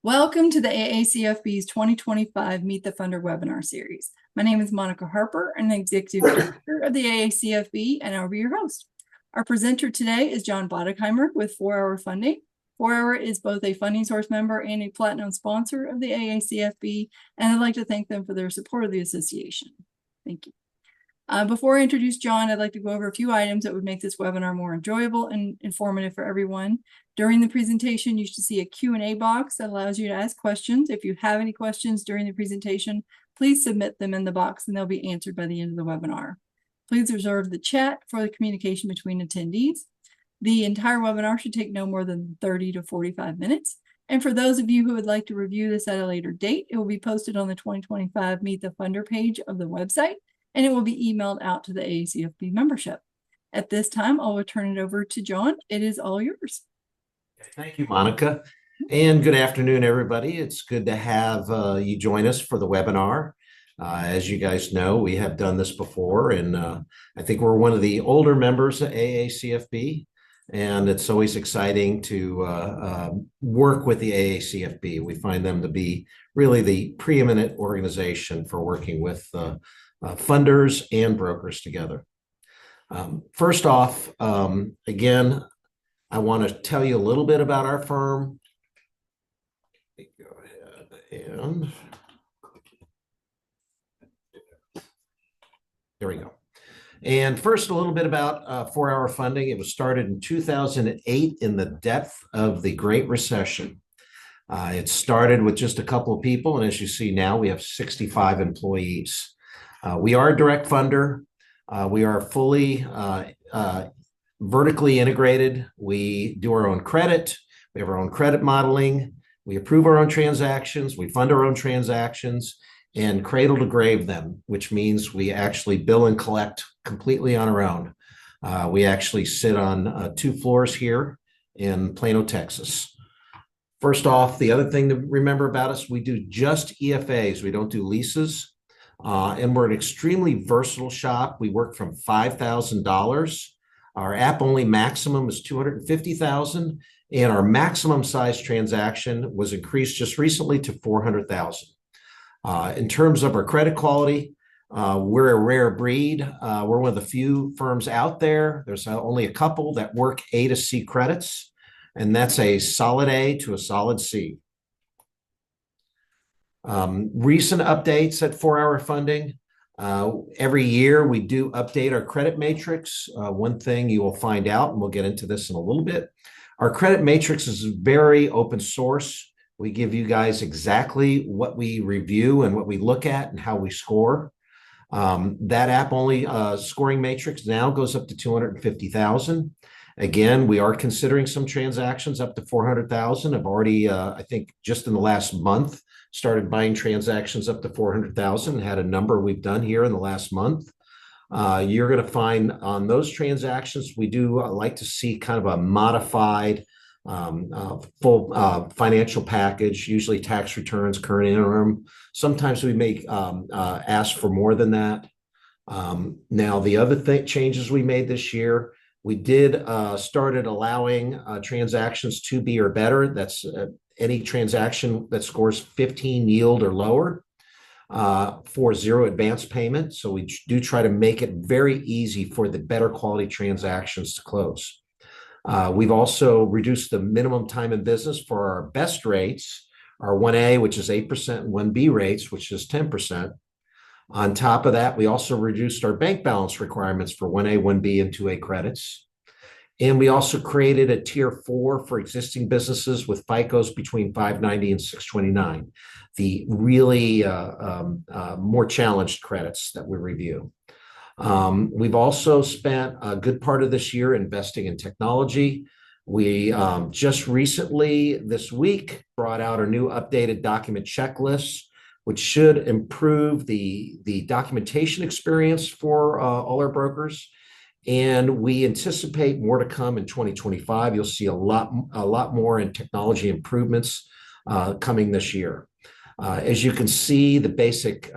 Welcome to the AACFB's 2025 Meet the Funder webinar series. My name is Monica Harper, and I'm the Executive Director of the AACFB, and I'll be your host. Our presenter today is John Boddigheimer with 4 Hour Funding. 4 Hour is both a funding source member and a platinum sponsor of the AACFB, and I'd like to thank them for their support of the association. Thank you. Before I introduce John, I'd like to go over a few items that would make this webinar more enjoyable and informative for everyone. During the presentation, you should see a Q&A box that allows you to ask questions. If you have any questions during the presentation, please submit them in the box and they'll be answered by the end of the webinar. Please reserve the chat for the communication between attendees. The entire webinar should take no more than 30 to 45 minutes. And for those of you who would like to review this at a later date, it will be posted on the 2025 Meet the Funder page of the website, and it will be emailed out to the AACFB membership. At this time, I'll turn it over to John. It is all yours. Thank you, Monica. And good afternoon, everybody. It's good to have you join us for the webinar. As you guys know, we have done this before, and I think we're one of the older members of AACFB, and it's always exciting to work with the AACFB. We find them to be really the preeminent organization for working with funders and brokers together. First off, again, I want to tell you a little bit about our firm. Go ahead and there we go. And first, a little bit about 4 Hour Funding. It was started in 2008 in the depth of the Great Recession. It started with just a couple of people, and as you see now, we have 65 employees. We are a direct funder. We are fully vertically integrated. We do our own credit. We have our own credit modeling. We approve our own transactions. We fund our own transactions and cradle to grave them, which means we actually bill and collect completely on our own. We actually sit on 2 floors here in Plano, Texas. First off, the other thing to remember about us, we do just EFAs. We don't do leases. And we're an extremely versatile shop. We work from $5,000. Our app-only maximum is $250,000, and our maximum size transaction was increased just recently to $400,000. In terms of our credit quality, we're a rare breed. We're one of the few firms out there. There's only a couple that work A to C credits, and that's a solid A to a solid C. Recent updates at 4 Hour Funding. Every year we do update our credit matrix. One thing you will find out, and we'll get into this in a little bit, our credit matrix is very open source. We give you guys exactly what we review and what we look at and how we score. That app only scoring matrix now goes up to 250,000. Again, we are considering some transactions up to 400,000. I've already, I think just in the last month, started buying transactions up to 400,000, had a number we've done here in the last month. You're going to find on those transactions, we do like to see kind of a modified full financial package, usually tax returns, current interim. Sometimes we may ask for more than that. Now, the other changes we made this year, we did started allowing transactions to be or better. That's any transaction that scores 15 yield or lower for 0 advance payment. So we do try to make it very easy for the better quality transactions to close. We've also reduced the minimum time in business for our best rates, our 1A, which is 8%, and 1B rates, which is 10%. On top of that, we also reduced our bank balance requirements for 1A, 1B, and 2A credits. And we also created a tier 4 for existing businesses with FICOs between 590 and 629, the really more challenged credits that we review. We've also spent a good part of this year investing in technology. We just recently, this week, brought out our new updated document checklist, which should improve the documentation experience for all our brokers. And we anticipate more to come in 2025. You'll see a lot more in technology improvements coming this year. As you can see, the basic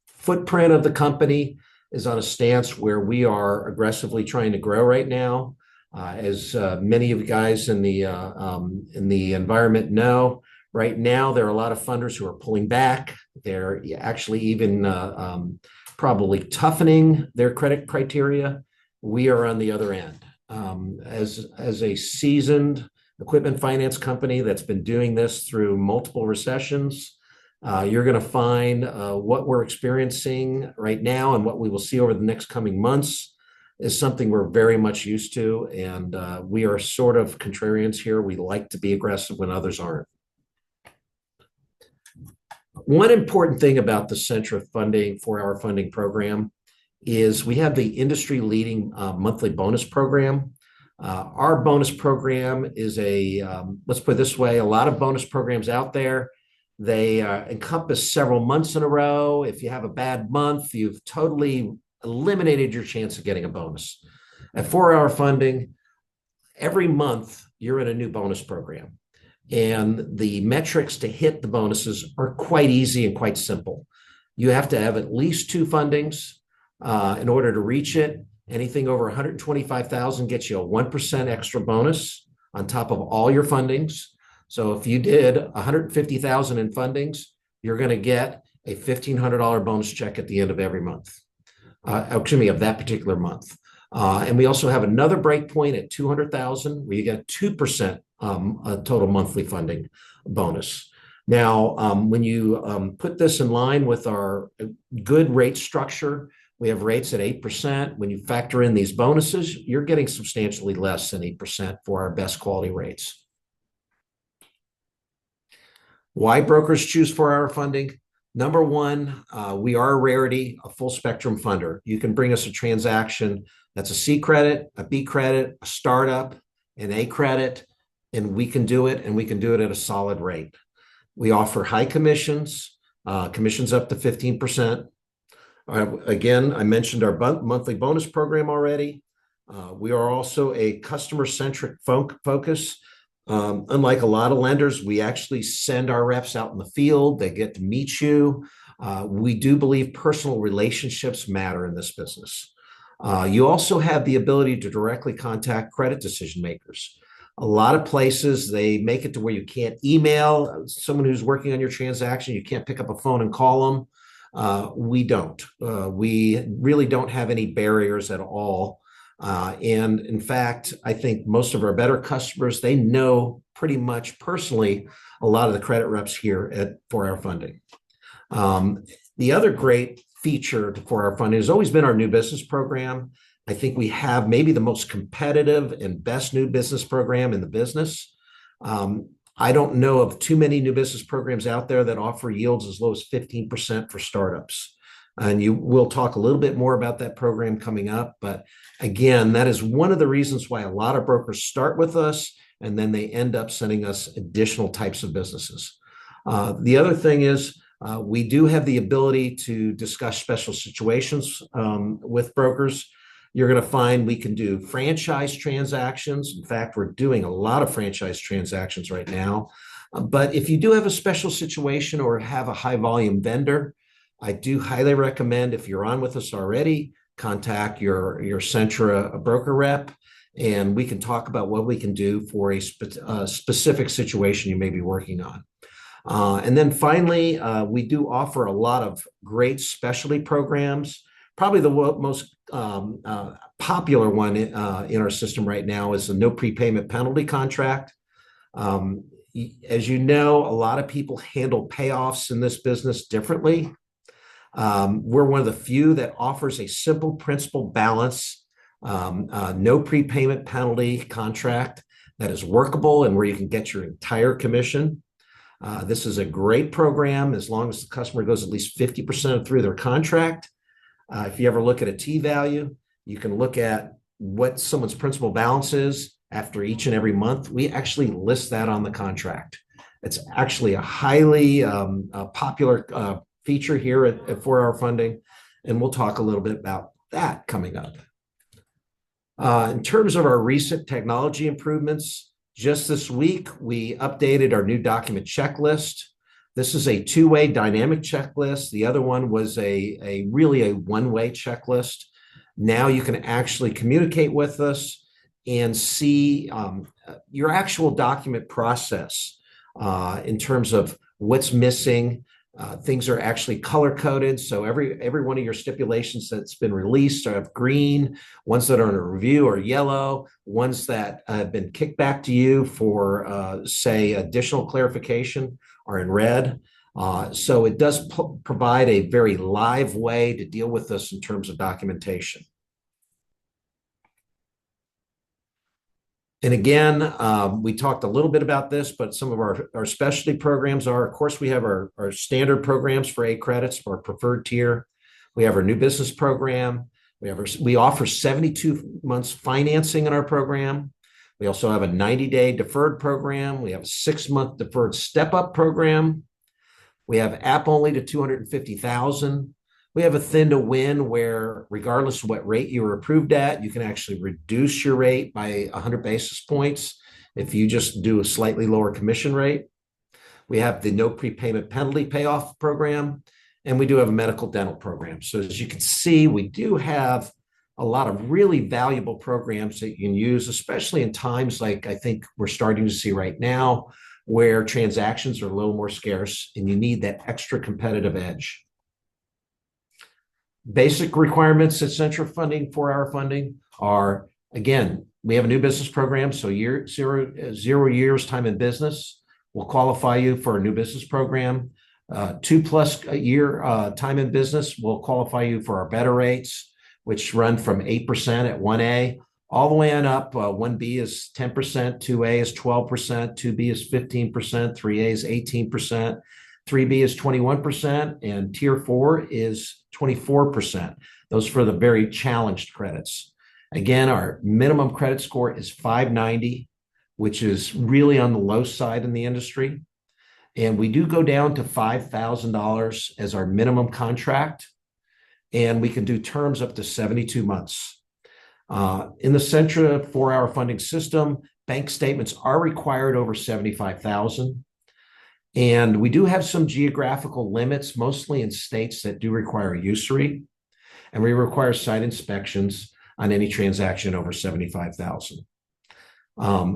footprint of the company is on a stance where we are aggressively trying to grow right now. As many of you guys in the environment know, right now there are a lot of funders who are pulling back. They're actually even probably toughening their credit criteria. We are on the other end. As a seasoned equipment finance company that's been doing this through multiple recessions, you're going to find what we're experiencing right now and what we will see over the next coming months is something we're very much used to. And we are sort of contrarians here. We like to be aggressive when others aren't. One important thing about the Centra funding, 4-hour funding program, is we have the industry leading monthly bonus program. Our bonus program is let's put it this way, a lot of bonus programs out there, they encompass several months in a row. If you have a bad month, you've totally eliminated your chance of getting a bonus. At 4-hour funding, every month you're in a new bonus program. And the metrics to hit the bonuses are quite easy and quite simple. You have to have at least 2 fundings in order to reach it. Anything over 125,000 gets you a 1% extra bonus on top of all your fundings. So if you did 150,000 in fundings, you're going to get a $1,500 bonus check at the end of every month. Of that particular month. And we also have another break point at 200,000 where you get 2% total monthly funding bonus. Now, when you put this in line with our good rate structure, we have rates at 8%. When you factor in these bonuses, you're getting substantially less than 8% for our best quality rates. Why brokers choose 4-hour funding? Number one, we are a rarity, a full spectrum funder. You can bring us a transaction that's a C credit, a B credit, a startup, an A credit, and we can do it, and we can do it at a solid rate. We offer high commissions, commissions up to 15%. Again, I mentioned our monthly bonus program already. We are also a customer-centric focus. Unlike a lot of lenders, we actually send our reps out in the field. They get to meet you. We do believe personal relationships matter in this business. You also have the ability to directly contact credit decision makers. A lot of places, they make it to where you can't email someone who's working on your transaction. You can't pick up a phone and call them. We don't. We really don't have any barriers at all. And in fact, I think most of our better customers, they know pretty much personally a lot of the credit reps here at 4-hour funding. The other great feature to 4-hour funding has always been our new business program. I think we have maybe the most competitive and best new business program in the business. I don't know of too many new business programs out there that offer yields as low as 15% for startups. And we'll talk a little bit more about that program coming up. But again, that is one of the reasons why a lot of brokers start with us, and then they end up sending us additional types of businesses. The other thing is we do have the ability to discuss special situations with brokers. You're going to find we can do franchise transactions. In fact, we're doing a lot of franchise transactions right now. But if you do have a special situation or have a high volume vendor, I do highly recommend, if you're on with us already, contact your Centra broker rep, and we can talk about what we can do for a specific situation you may be working on. And then finally, we do offer a lot of great specialty programs. Probably the most popular one in our system right now is the no prepayment penalty contract. As you know, a lot of people handle payoffs in this business differently. We're one of the few that offers a simple principal balance, no prepayment penalty contract that is workable and where you can get your entire commission. This is a great program as long as the customer goes at least 50% through their contract. If you ever look at a T-value, you can look at what someone's principal balance is after each and every month. We actually list that on the contract. It's actually a highly popular feature here at 4-hour funding, and we'll talk a little bit about that coming up. In terms of our recent technology improvements, just this week, we updated our new document checklist. This is a 2-way dynamic checklist. The other one was really a 1-way checklist. Now you can actually communicate with us and see your actual document process in terms of what's missing. Things are actually color coded. So every one of your stipulations that's been released are green, ones that are in a review are yellow, ones that have been kicked back to you for, say, additional clarification are in red. So it does provide a very live way to deal with this in terms of documentation. And again, we talked a little bit about this, but some of our specialty programs are, of course, we have our standard programs for A credits, our preferred tier. We have our new business program. We offer 72 months financing in our program. We also have a 90-day deferred program. We have a 6-month deferred step-up program. We have app only to 250,000. We have a thin to win where regardless of what rate you were approved at, you can actually reduce your rate by 100 basis points if you just do a slightly lower commission rate. We have the no prepayment penalty payoff program, and we do have a medical dental program. So as you can see, we do have a lot of really valuable programs that you can use, especially in times like I think we're starting to see right now, where transactions are a little more scarce and you need that extra competitive edge. Basic requirements at Centra Funding, 4-hour funding are, again, we have a new business program. So zero years time in business will qualify you for a new business program. 2+ year time in business will qualify you for our better rates, which run from 8% at 1A all the way on up. 1B is 10%, 2A is 12%, 2B is 15%, 3A is 18%. 3B is 21%, and Tier 4 is 24%. Those for the very challenged credits. Again, our minimum credit score is 590, which is really on the low side in the industry. And we do go down to $5,000 as our minimum contract, and we can do terms up to 72 months. In the Centra 4-hour funding system, bank statements are required over 75,000. And we do have some geographical limits, mostly in states that do require usury. And we require site inspections on any transaction over 75,000.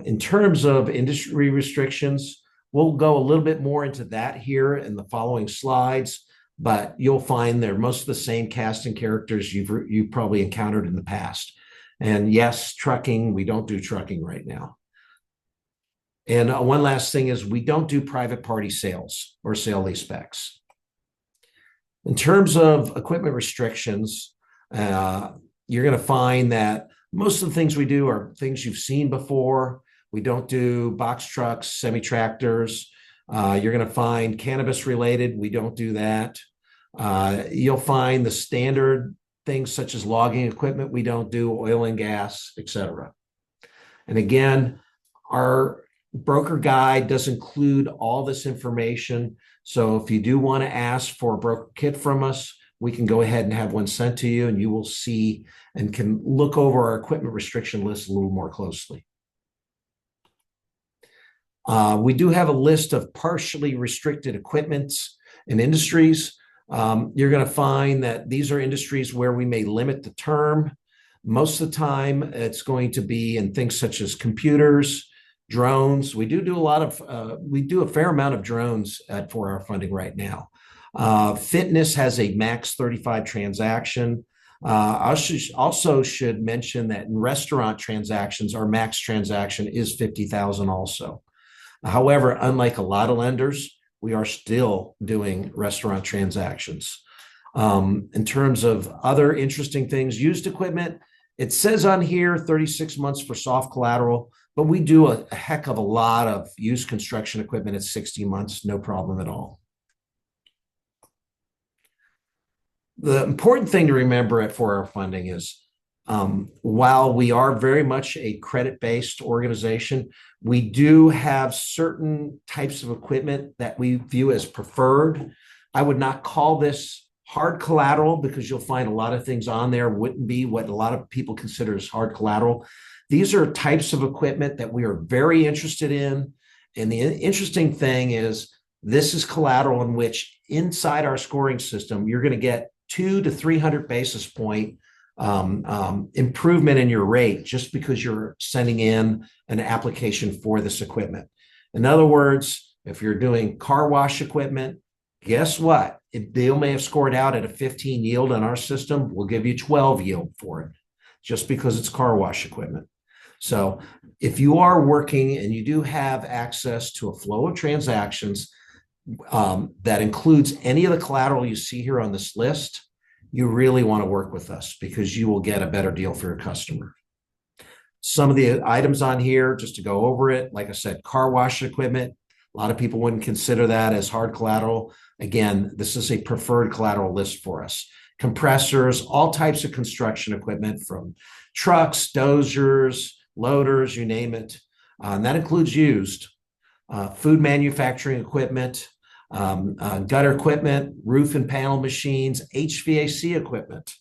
In terms of industry restrictions, we'll go a little bit more into that here in the following slides, but you'll find they're most of the same cast and characters you've probably encountered in the past. And yes, trucking, we don't do trucking right now. And one last thing is we don't do private party sales or sale leasebacks. In terms of equipment restrictions, you're going to find that most of the things we do are things you've seen before. We don't do box trucks, semi-tractors. You're going to find cannabis related. We don't do that. You'll find the standard things such as logging equipment. We don't do oil and gas, etc. And again, our broker guide does include all this information. So if you do want to ask for a broker kit from us, we can go ahead and have one sent to you, and you will see and can look over our equipment restriction list a little more closely. We do have a list of partially restricted equipments and industries. You're going to find that these are industries where we may limit the term. Most of the time, it's going to be in things such as computers, drones. We do a fair amount of drones at 4-hour funding right now. Fitness has a max 35 transaction. I also should mention that in restaurant transactions, our max transaction is 50,000 also. However, unlike a lot of lenders, we are still doing restaurant transactions. In terms of other interesting things, used equipment, it says on here 36 months for soft collateral, but we do a heck of a lot of used construction equipment at 60 months, no problem at all. The important thing to remember at 4-hour funding is while we are very much a credit-based organization, we do have certain types of equipment that we view as preferred. I would not call this hard collateral because you'll find a lot of things on there wouldn't be what a lot of people consider as hard collateral. These are types of equipment that we are very interested in. And the interesting thing is this is collateral in which inside our scoring system, you're going to get 200 to 300 basis point improvement in your rate just because you're sending in an application for this equipment. In other words, if you're doing car wash equipment, guess what? If they may have scored out at a 15 yield on our system, we'll give you 12 yield for it just because it's car wash equipment. So if you are working and you do have access to a flow of transactions that includes any of the collateral you see here on this list, you really want to work with us because you will get a better deal for your customer. Some of the items on here, just to go over it, like I said, car wash equipment. A lot of people wouldn't consider that as hard collateral. Again, this is a preferred collateral list for us. Compressors, all types of construction equipment from trucks, dozers, loaders, you name it. And that includes used food manufacturing equipment, gutter equipment, roof and panel machines, HVAC equipment,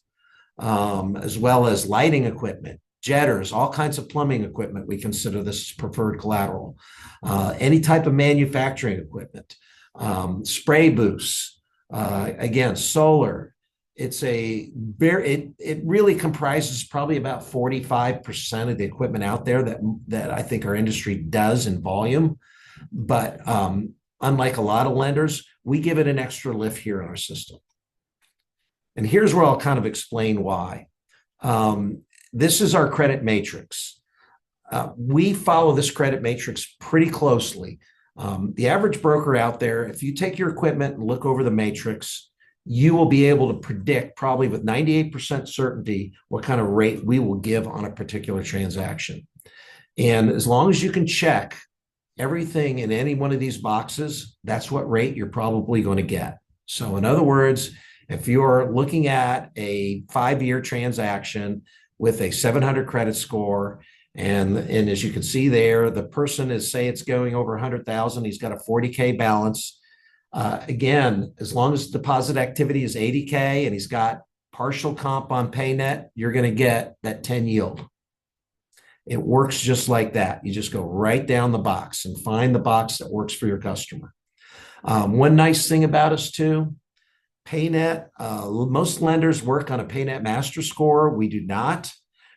as well as lighting equipment, jetters, all kinds of plumbing equipment. We consider this preferred collateral. Any type of manufacturing equipment, spray booths, again, solar. It's it really comprises probably about 45% of the equipment out there that I think our industry does in volume. But unlike a lot of lenders, we give it an extra lift here in our system. And here's where I'll kind of explain why. This is our credit matrix. We follow this credit matrix pretty closely. The average broker out there, if you take your equipment and look over the matrix, you will be able to predict probably with 98% certainty what kind of rate we will give on a particular transaction. And as long as you can check everything in any one of these boxes, that's what rate you're probably going to get. So in other words, if you're looking at a 5-year transaction with a 700 credit score, and as you can see there, the person is, say it's going over 100,000, he's got a 40K balance. Again, as long as deposit activity is 80K and he's got partial comp on PayNet, you're going to get that 10 yield. It works just like that. You just go right down the box and find the box that works for your customer. One nice thing about us too, PayNet, most lenders work on a PayNet master score. We do not.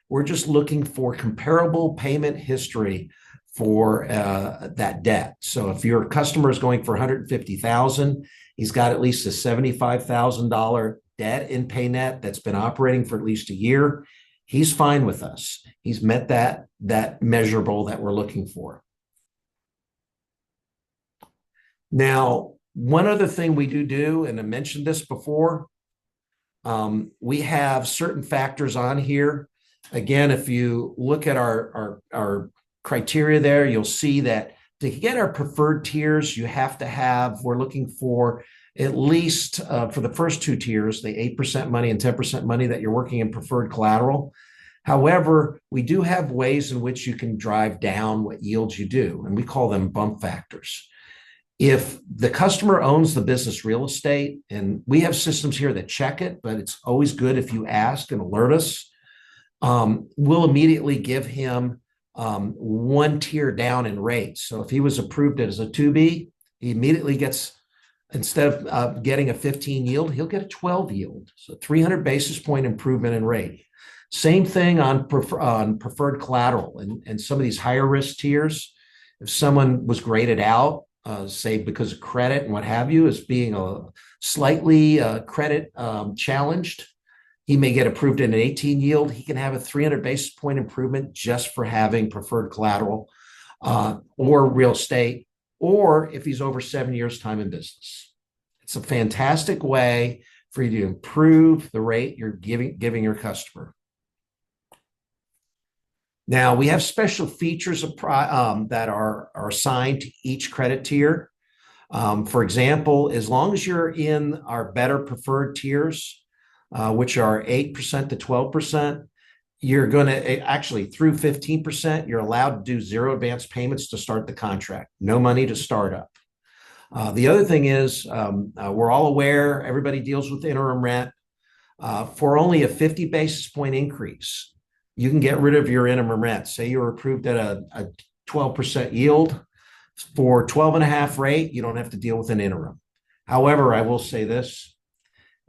We're just looking for comparable payment history for that debt. So if your customer is going for $150,000, he's got at least a $75,000 debt in PayNet that's been operating for at least a year, he's fine with us. He's met that measurable that we're looking for. Now, one other thing we do, and I mentioned this before, we have certain factors on here. Again, if you look at our criteria there, you'll see that to get our preferred tiers, you have to have, we're looking for at least for the first 2 tiers, the 8% money and 10% money that you're working in preferred collateral. However, we do have ways in which you can drive down what yields you do, and we call them bump factors. If the customer owns the business real estate, and we have systems here that check it, but it's always good if you ask and alert us, we'll immediately give him 1 tier down in rates. So if he was approved as a 2B, he immediately gets, instead of getting a 15 yield, he'll get a 12 yield. So 300 basis point improvement in rate. Same thing on preferred collateral and some of these higher risk tiers. If someone was graded out, say because of credit and what have you, as being a slightly credit challenged, he may get approved in an 18 yield. He can have a 300 basis point improvement just for having preferred collateral or real estate, or if he's over 7 years time in business. It's a fantastic way for you to improve the rate you're giving your customer. Now, we have special features that are assigned to each credit tier. For example, as long as you're in our better preferred tiers, which are 8% to 12%, you're going to actually through 15%, you're allowed to do 0 advance payments to start the contract, no money to start up. The other thing is we're all aware, everybody deals with interim rent. For only a 50 basis point increase, you can get rid of your interim rent. Say you're approved at a 12% yield. For 12.5 rate, you don't have to deal with an interim. However, I will say this,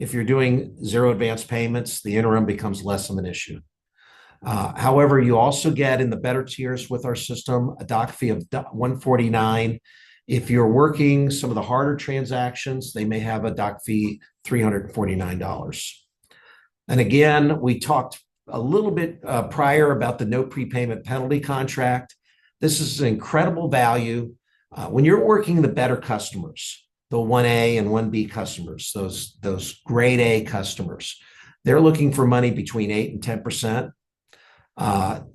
If you're doing zero advance payments, the interim becomes less of an issue. However, you also get in the better tiers with our system a doc fee of $149. If you're working some of the harder transactions, they may have a doc fee $349. And again, we talked a little bit prior about the no prepayment penalty contract. This is an incredible value. When you're working the better customers, the 1A and 1B customers, those grade A customers, they're looking for money between 8 and 10%.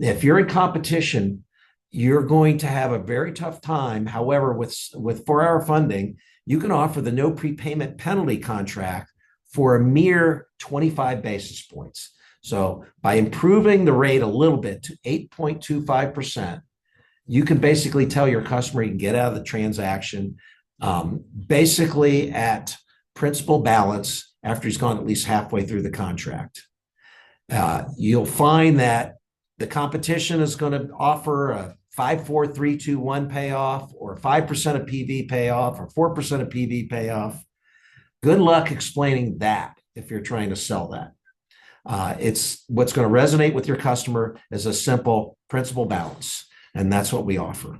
If you're in competition, you're going to have a very tough time. However, with 4-hour funding, you can offer the no prepayment penalty contract for a mere 25 basis points. So by improving the rate a little bit to 8.25%, you can basically tell your customer you can get out of the transaction basically at principal balance after he's gone at least halfway through the contract. You'll find that the competition is going to offer a 5, 4, 3, 2, 1 payoff, or 5% of PV payoff, or 4% of PV payoff. Good luck explaining that if you're trying to sell that. It's what's going to resonate with your customer is a simple principal balance, and that's what we offer.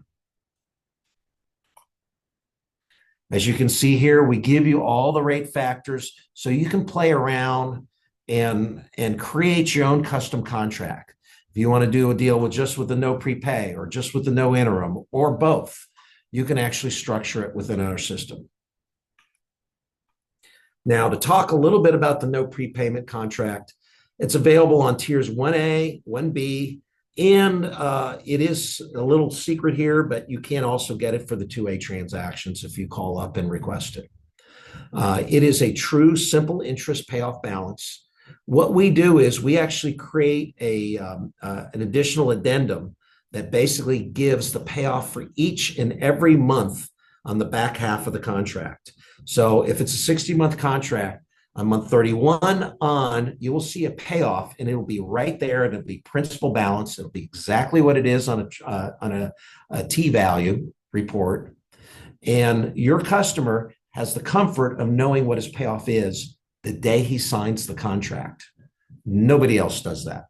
As you can see here, we give you all the rate factors so you can play around and create your own custom contract. If you want to do a deal with just with the no prepay or just with the no interim or both, you can actually structure it within our system. Now, to talk a little bit about the no prepayment contract, it's available on tiers 1A, 1B, and it is a little secret here, but you can also get it for the 2A transactions if you call up and request it. It is a true simple interest payoff balance. What we do is we actually create an additional addendum that basically gives the payoff for each and every month on the back half of the contract. So if it's a 60-month contract, on month 31 on, you will see a payoff, and it'll be right there, and it'll be principal balance. It'll be exactly what it is on a T-value report. And your customer has the comfort of knowing what his payoff is the day he signs the contract. Nobody else does that.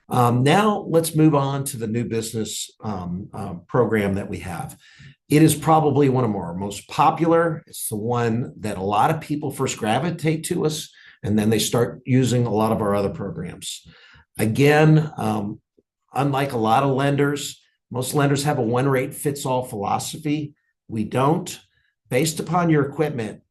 Now let's move on to the new business program that we have. It is probably one of our most popular. It's the one that a lot of people first gravitate to us, and then they start using a lot of our other programs. Again, unlike a lot of lenders, most lenders have a one-rate-fits-all philosophy. We don't. Based upon your equipment,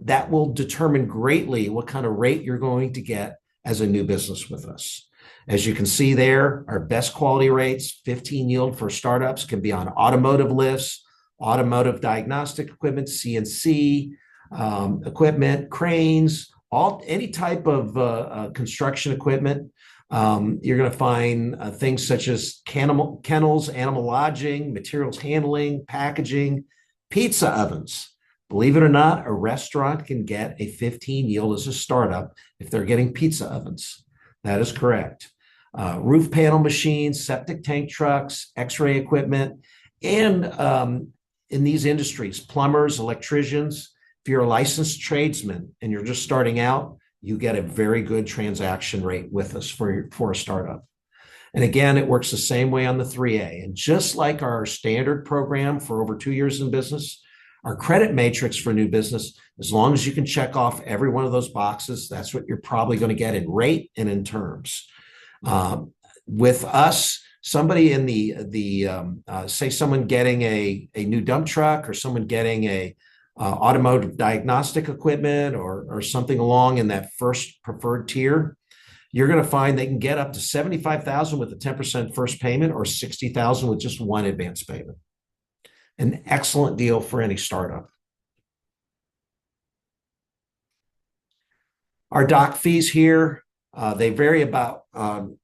that will determine greatly what kind of rate you're going to get as a new business with us. As you can see there, our best quality rates, 15 yield for startups, can be on automotive lifts, automotive diagnostic equipment, CNC equipment, cranes, any type of construction equipment. You're going to find things such as kennels, animal lodging, materials handling, packaging, pizza ovens. Believe it or not, a restaurant can get a 15 yield as a startup if they're getting pizza ovens. That is correct. Roof panel machines, septic tank trucks, x-ray equipment, and in these industries, plumbers, electricians. If you're a licensed tradesman and you're just starting out, you get a very good transaction rate with us for a startup. And again, it works the same way on the 3A. And just like our standard program for over 2 years in business, our credit matrix for new business, as long as you can check off every one of those boxes, that's what you're probably going to get in rate and in terms. With us, somebody in say someone getting a new dump truck or someone getting a automotive diagnostic equipment or something along in that first preferred tier, you're going to find they can get up to $75,000 with a 10% first payment or $60,000 with just one advance payment. An excellent deal for any startup. Our doc fees here, they vary about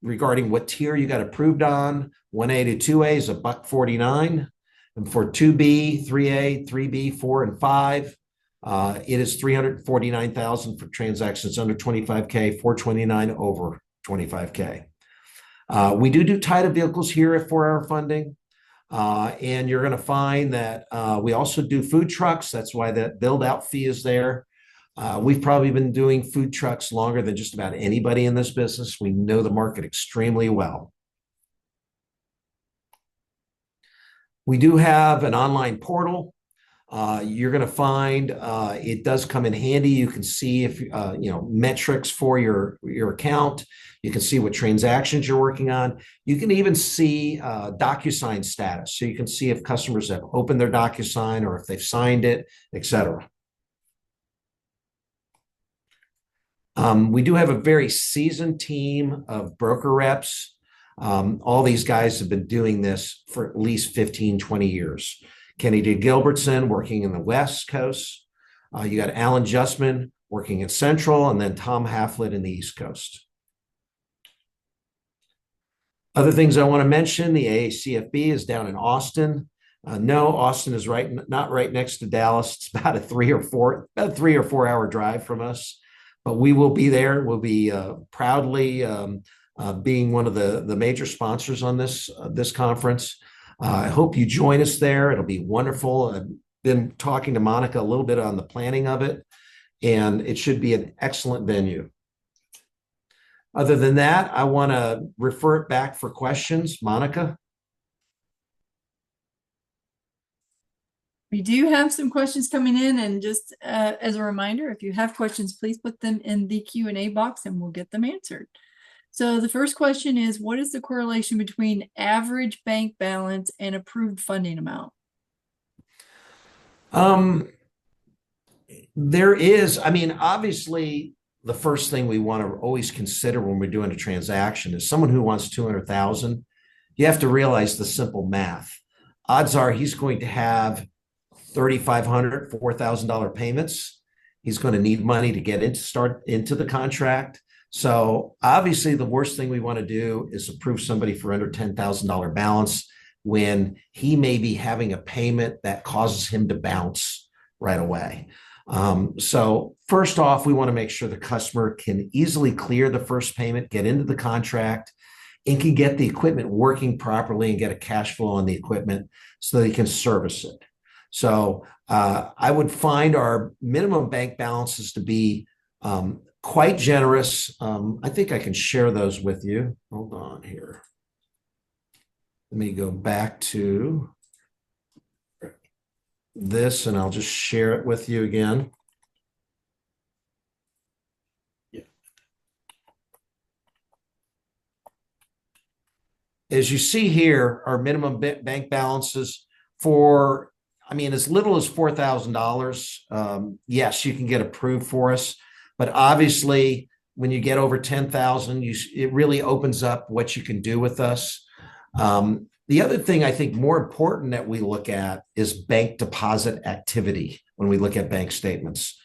regarding what tier you got approved on. 1A to 2A is $149. And for 2B, 3A, 3B, 4, and 5, it is $349,000 for transactions under 25K, $429 over 25K. We do title vehicles here at 4-hour funding. And you're going to find that we also do food trucks. That's why that build out fee is there. We've probably been doing food trucks longer than just about anybody in this business. We know the market extremely well. We do have an online portal. You're going to find it does come in handy. You can see if metrics for your account. You can see what transactions you're working on. You can even see DocuSign status, so you can see if customers have opened their DocuSign or if they've signed it, etc. We do have a very seasoned team of broker reps. All these guys have been doing this for at least 15, 20 years. Kenny D. Gilbertson working in the West Coast. You got Alan Justman working in Central, and then Tom Haflett in the East Coast. Other things I want to mention, the AACFB is down in Austin. No, Austin is not right next to Dallas. It's about a 3 or 4 hour drive from us, but we will be there. We'll be proudly being one of the major sponsors on this conference. I hope you join us there. It'll be wonderful. I've been talking to Monica a little bit on the planning of it, and it should be an excellent venue. Other than that, I want to refer it back for questions. Monica? We do have some questions coming in, and just as a reminder, if you have questions, please put them in the Q&A box and we'll get them answered. So the first question is, what is the correlation between average bank balance and approved funding amount? There is, obviously the first thing we want to always consider when we're doing a transaction is someone who wants 200,000. You have to realize the simple math. Odds are he's going to have $3,500, $4,000 payments. He's going to need money to start into the contract. So obviously the worst thing we want to do is approve somebody for under $10,000 balance when he may be having a payment that causes him to bounce right away. So first off, we want to make sure the customer can easily clear the first payment, get into the contract, and can get the equipment working properly and get a cash flow on the equipment so they can service it. So I would find our minimum bank balances to be quite generous. I think I can share those with you. Hold on here. Let me go back to this and I'll just share it with you again. As you see here, our minimum bank balances for, as little as $4,000. Yes, you can get approved for us. But obviously, when you get over 10,000, it really opens up what you can do with us. The other thing I think more important that we look at is bank deposit activity when we look at bank statements.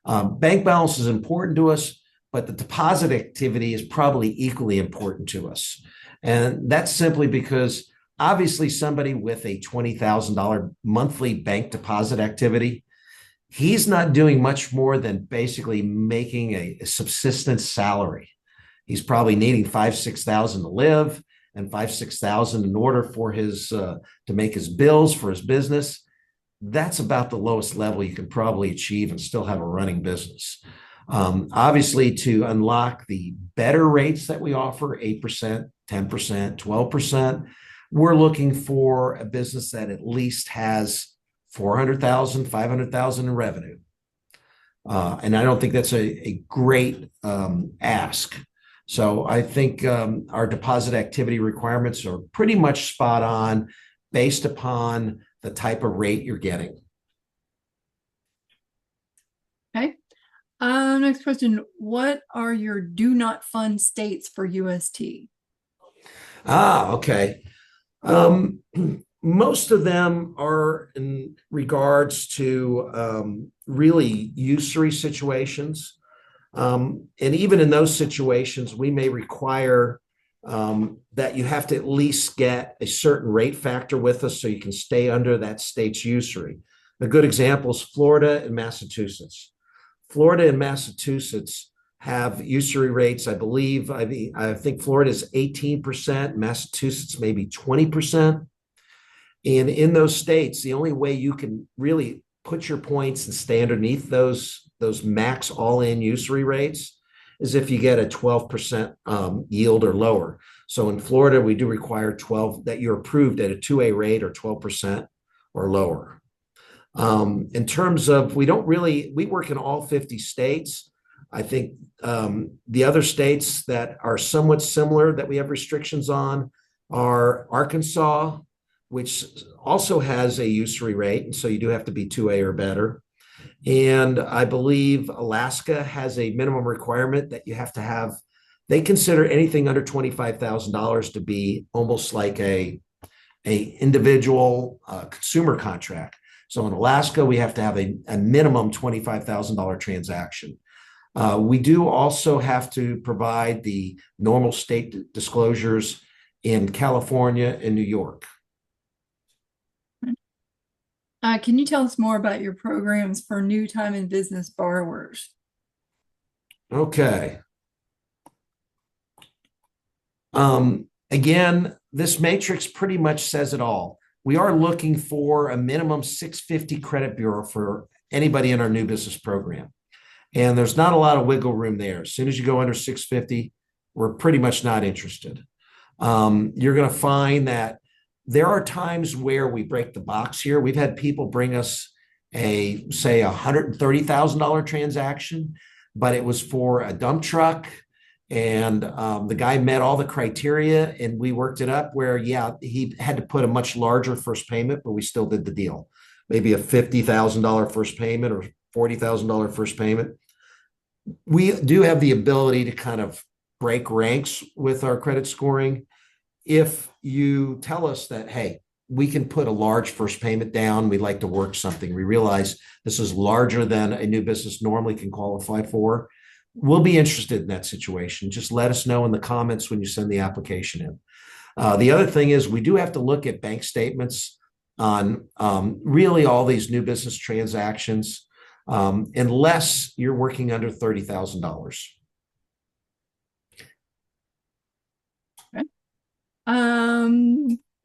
Bank balance is important to us, but the deposit activity is probably equally important to us. And that's simply because obviously somebody with a $20,000 monthly bank deposit activity, he's not doing much more than basically making a subsistence salary. He's probably needing $5,000-6,000 to live and $5,000-6,000 in order for his to make his bills for his business. That's about the lowest level you can probably achieve and still have a running business. Obviously, to unlock the better rates that we offer, 8%, 10%, 12%, we're looking for a business that at least has $400,000, $500,000 in revenue. And I don't think that's a great ask. So I think our deposit activity requirements are pretty much spot on based upon the type of rate you're getting. Okay. Next question. What are your do not fund states for UST? Okay. Most of them are in regards to really usury situations. And even in those situations, we may require that you have to at least get a certain rate factor with us so you can stay under that state's usury. A good example is Florida and Massachusetts. Florida and Massachusetts have usury rates, I believe. I think Florida is 18%, Massachusetts maybe 20%. And in those states, the only way you can really put your points and stay underneath those max all-in usury rates is if you get a 12% yield or lower. So in Florida, we do require 12 that you're approved at a 2A rate or 12% or lower. In terms of, we work in all 50 states. I think the other states that are somewhat similar that we have restrictions on are Arkansas, which also has a usury rate. And so you do have to be 2A or better. And I believe Alaska has a minimum requirement that you have to have. They consider anything under $25,000 to be almost like a individual consumer contract. So in Alaska, we have to have a minimum $25,000 transaction. We do also have to provide the normal state disclosures in California and New York. Can you tell us more about your programs for new time in business borrowers? Okay. Again, this matrix pretty much says it all. We are looking for a minimum 650 credit bureau for anybody in our new business program. And there's not a lot of wiggle room there. As soon as you go under 650, we're pretty much not interested. You're going to find that there are times where we break the box here. We've had people bring us say $130,000 transaction, but it was for a dump truck. And the guy met all the criteria and we worked it up where, yeah, he had to put a much larger first payment, but we still did the deal. Maybe a $50,000 first payment or $40,000 first payment. We do have the ability to kind of break ranks with our credit scoring. If you tell us that, hey, we can put a large first payment down, we'd like to work something. We realize this is larger than a new business normally can qualify for. We'll be interested in that situation. Just let us know in the comments when you send the application in. The other thing is we do have to look at bank statements on really all these new business transactions, unless you're working under $30,000.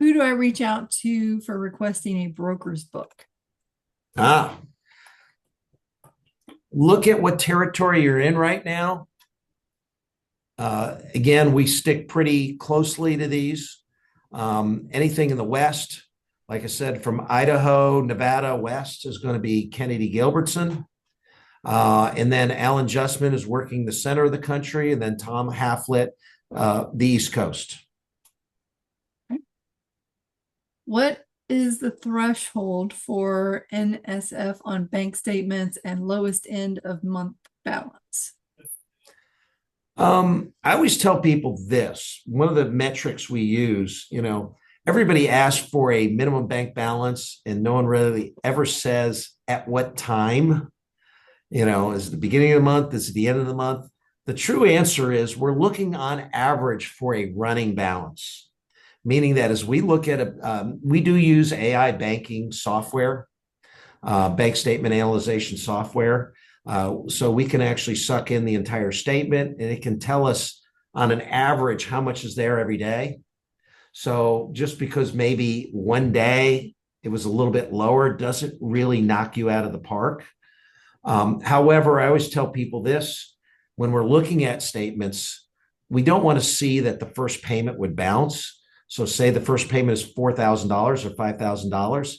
Who do I reach out to for requesting a broker's book? Look at what territory you're in right now. Again, we stick pretty closely to these. Anything in the West, like I said, from Idaho, Nevada, West is going to be Kennedy Gilbertson. And then Alan Justman is working the center of the country, and then Tom Haflett, the East Coast. What is the threshold for NSF on bank statements and lowest end of month balance? I always tell people this. One of the metrics we use, everybody asks for a minimum bank balance and no one really ever says at what time. Is it the beginning of the month? Is it the end of the month? The true answer is we're looking on average for a running balance. Meaning that as we look at we do use AI banking software, bank statement analyzation software. So we can actually suck in the entire statement and it can tell us on an average how much is there every day. So just because maybe one day it was a little bit lower doesn't really knock you out of the park. However, I always tell people this, when we're looking at statements, we don't want to see that the first payment would bounce. So say the first payment is $4,000 or $5,000.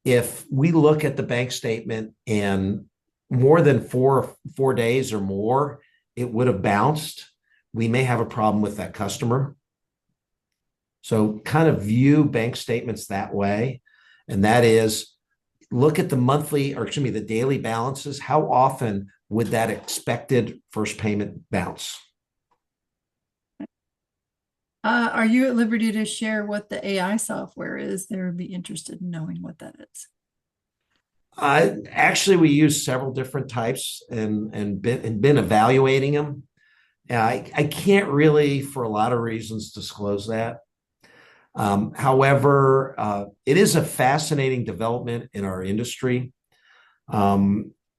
If we look at the bank statement and more than four days or more, it would have bounced, we may have a problem with that customer. So kind of view bank statements that way. And that is, look at the daily balances. How often would that expected first payment bounce? Are you at liberty to share what the AI software is? They would be interested in knowing what that is. Actually, we use several different types and been evaluating them. I can't really, for a lot of reasons, disclose that. However, it is a fascinating development in our industry.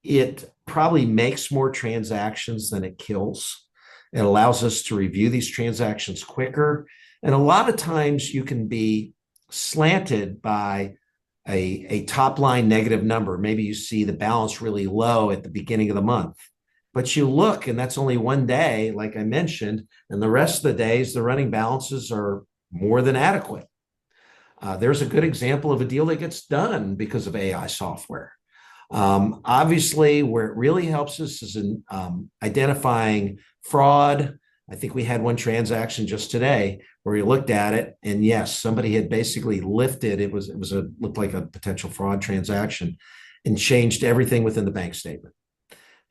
It probably makes more transactions than it kills. It allows us to review these transactions quicker. And a lot of times you can be slanted by a top line negative number. Maybe you see the balance really low at the beginning of the month, but you look and that's only one day, like I mentioned, and the rest of the days, the running balances are more than adequate. There's a good example of a deal that gets done because of AI software. Obviously, where it really helps us is in identifying fraud. I think we had one transaction just today where we looked at it, and yes, somebody had basically lifted. It looked like a potential fraud transaction, and changed everything within the bank statement.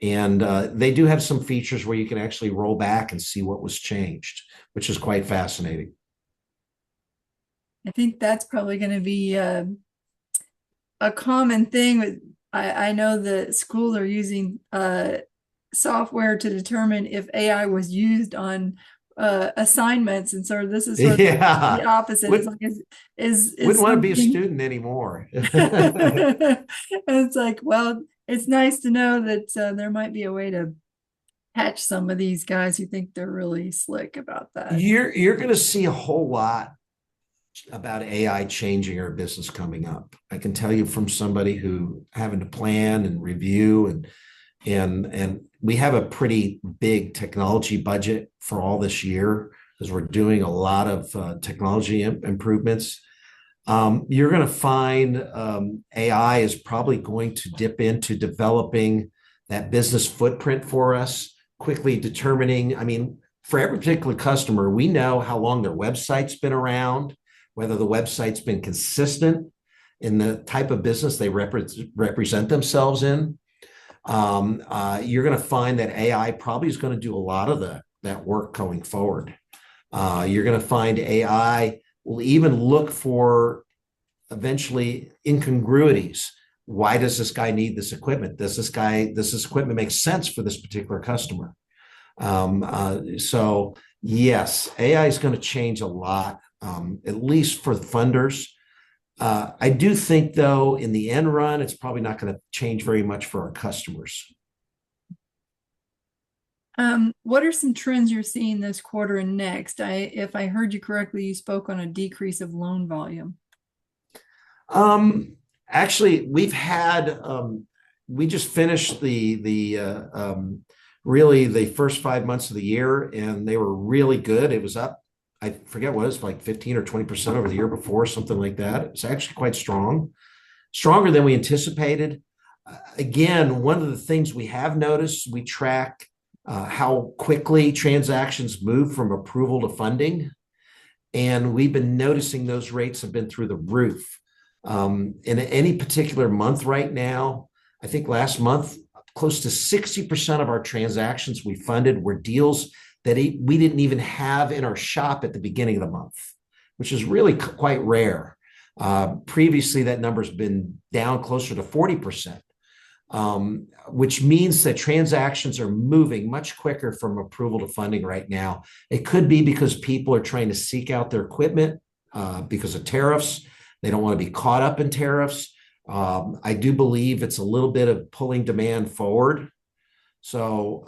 And they do have some features where you can actually roll back and see what was changed, which is quite fascinating. I think that's probably going to be a common thing with. I know that schools are using software to determine if AI was used on assignments, and so this is sort of the opposite. It's like wouldn't want to be a student anymore. And it's like, well, it's nice to know that there might be a way to catch some of these guys who think they're really slick about that. You're going to see a whole lot about AI changing our business coming up. I can tell you from somebody who having to plan and review and we have a pretty big technology budget for all this year because we're doing a lot of technology improvements. You're going to find AI is probably going to dip into developing that business footprint for us, quickly determining, I mean, for every particular customer, we know how long their website's been around, whether the website's been consistent in the type of business they represent themselves in. You're going to find that AI probably is going to do a lot of that work going forward. You're going to find AI will even look for eventually incongruities. Why does this guy need this equipment? Does this equipment make sense for this particular customer? So yes, AI is going to change a lot. At least for the funders. I do think, though, in the end run, it's probably not going to change very much for our customers. What are some trends you're seeing this quarter and next? If I heard you correctly, you spoke on a decrease of loan volume. Actually, we just finished really the first 5 months of the year, and they were really good. It was up. I forget what it was, like 15 or 20% over the year before, something like that. It's actually quite strong, stronger than we anticipated. Again, one of the things we have noticed, we track how quickly transactions move from approval to funding. And we've been noticing those rates have been through the roof. In any particular month right now, I think last month, close to 60% of our transactions we funded were deals that we didn't even have in our shop at the beginning of the month, which is really quite rare. Previously, that number's been down closer to 40%, which means that transactions are moving much quicker from approval to funding right now. It could be because people are trying to seek out their equipment because of tariffs. They don't want to be caught up in tariffs. I do believe it's a little bit of pulling demand forward. So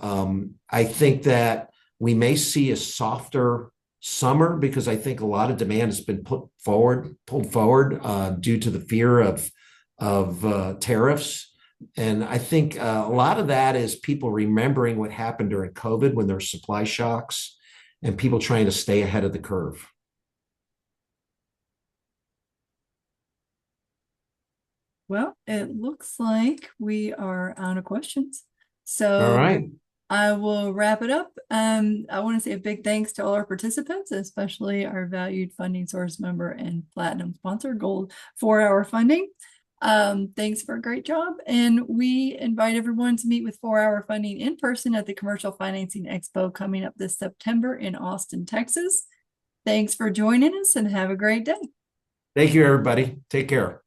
I think that we may see a softer summer because I think a lot of demand has been pulled forward due to the fear of tariffs. And I think a lot of that is people remembering what happened during COVID when there were supply shocks and people trying to stay ahead of the curve. Well, it looks like we are out of questions. So all right. I will wrap it up. I want to say a big thanks to all our participants, especially our valued funding source member and platinum sponsor, Gold 4-Hour Funding. Thanks for a great job. And we invite everyone to meet with 4-Hour Funding in person at the Commercial Financing Expo coming up this September in Austin, Texas. Thanks for joining us and have a great day. Thank you, everybody. Take care.